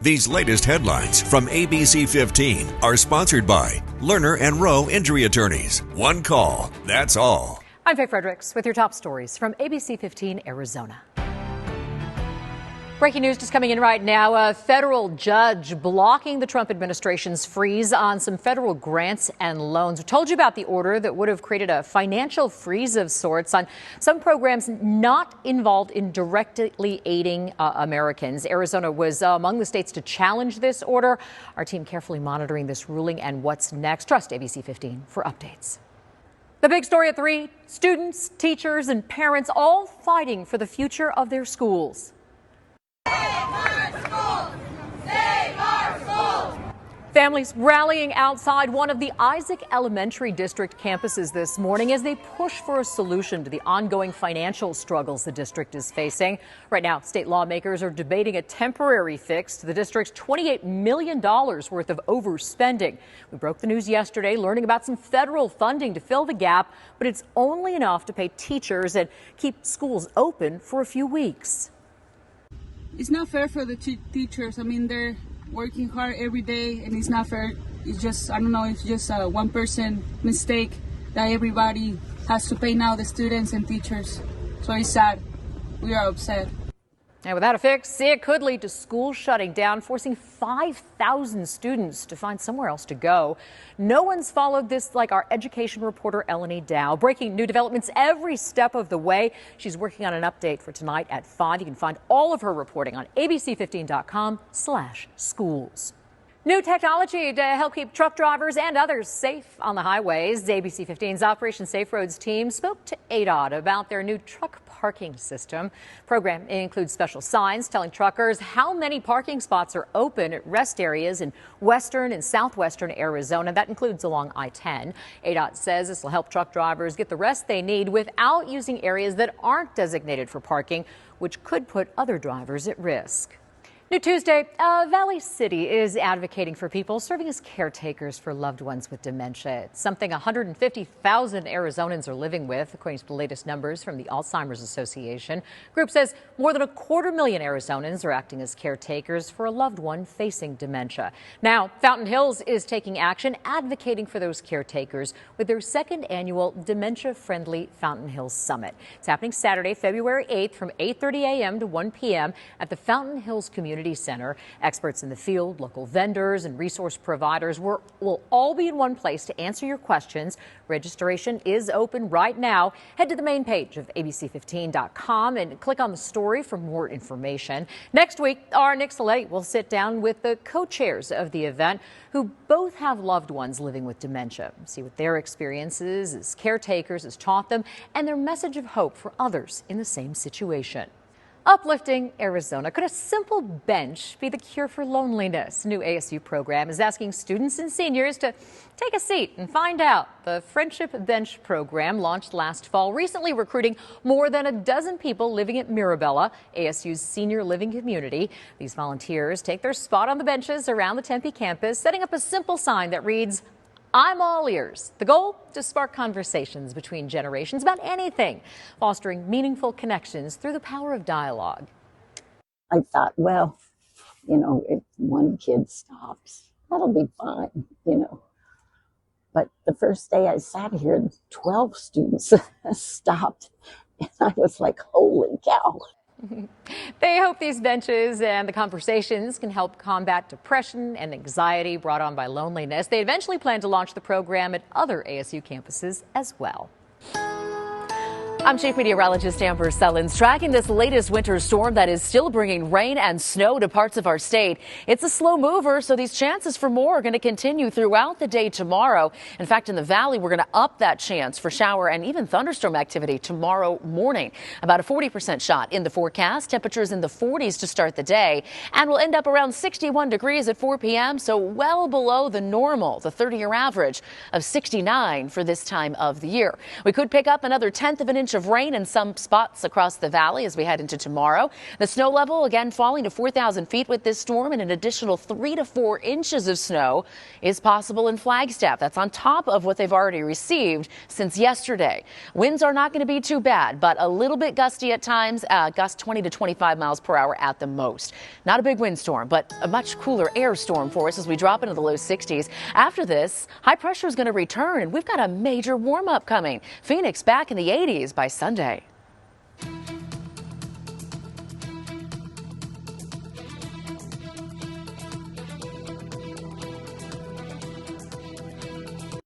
These latest headlines from ABC15 are sponsored by Lerner and Rowe Injury Attorneys. One call, that's all. I'm Faye Fredericks with your top stories from ABC15 Arizona. Breaking news just coming in right now. A federal judge blocking the Trump administration's freeze on some federal grants and loans. We told you about the order that would have created a financial freeze of sorts on some programs not involved in directly aiding Americans. Arizona was among the states to challenge this order. Our team carefully monitoring this ruling and what's next. Trust ABC 15 for updates. The big story at 3, students, teachers, and parents all fighting for the future of their schools. Families rallying outside one of the Isaac Elementary District campuses this morning as they push for a solution to the ongoing financial struggles the district is facing. Right now, state lawmakers are debating a temporary fix to the district's $28 million worth of overspending. We broke the news yesterday, learning about some federal funding to fill the gap, but it's only enough to pay teachers and keep schools open for a few weeks. It's not fair for the teachers. I mean, they're working hard every day, and it's not fair. It's just, I don't know, it's just a one-person mistake that everybody has to pay now, the students and teachers. So it's sad. We are upset. And without a fix, it could lead to schools shutting down, forcing 5,000 students to find somewhere else to go. No one's followed this like our education reporter, Eleni Dow, breaking new developments every step of the way. She's working on an update for tonight at 5. You can find all of her reporting on abc15.com/schools. New technology to help keep truck drivers and others safe on the highways. ABC 15's Operation Safe Roads team spoke to ADOT about their new truck parking system. Program includes special signs telling truckers how many parking spots are open at rest areas in western and southwestern Arizona. That includes along I-10. ADOT says this will help truck drivers get the rest they need without using areas that aren't designated for parking, which could put other drivers at risk. New Tuesday, Valley City is advocating for people serving as caretakers for loved ones with dementia. It's something 150,000 Arizonans are living with, according to the latest numbers from the Alzheimer's Association. The group says more than 250,000 Arizonans are acting as caretakers for a loved one facing dementia. Now, Fountain Hills is taking action, advocating for those caretakers with their second annual Dementia-Friendly Fountain Hills Summit. It's happening Saturday, February 8th from 8:30 a.m. to 1 p.m. at the Fountain Hills Community Center. Experts in the field, local vendors, and resource providers will all be in one place to answer your questions. Registration is open right now. Head to the main page of abc15.com and click on the story for more information. Next week, our Nick Saletti will sit down with the co-chairs of the event who both have loved ones living with dementia. See what their experiences as caretakers has taught them and their message of hope for others in the same situation. Uplifting Arizona. Could a simple bench be the cure for loneliness? A new ASU program is asking students and seniors to take a seat and find out. The Friendship Bench program launched last fall, recently recruiting more than a dozen people living at Mirabella, ASU's senior living community. These volunteers take their spot on the benches around the Tempe campus, setting up a simple sign that reads, "I'm all ears." The goal? To spark conversations between generations about anything, fostering meaningful connections through the power of dialogue. I thought, well, if one kid stops, that'll be fine. But the first day I sat here, 12 students stopped, and I was like, holy cow. They hope these benches and the conversations can help combat depression and anxiety brought on by loneliness. They eventually plan to launch the program at other ASU campuses as well. I'm Chief Meteorologist Amber Sullins, tracking this latest winter storm that is still bringing rain and snow to parts of our state. It's a slow mover, so these chances for more are going to continue throughout the day tomorrow. In fact, in the valley, we're going to up that chance for shower and even thunderstorm activity tomorrow morning. About a 40% shot in the forecast. Temperatures in the 40s to start the day, and we'll end up around 61 degrees at 4 p.m., so well below the normal, the 30-year average of 69 for this time of the year. We could pick up another tenth of an inch inch of rain in some spots across the valley as we head into tomorrow. The snow level again falling to 4,000 feet with this storm, and an additional 3 to 4 inches of snow is possible in Flagstaff. That's on top of what they've already received since yesterday. Winds are not going to be too bad, but a little bit gusty at times, gust 20 to 25 miles per hour at the most. Not a big windstorm, but a much cooler air storm for us as we drop into the low 60s. After this, high pressure is going to return, and we've got a major warm up coming. Phoenix back in the 80s by Sunday.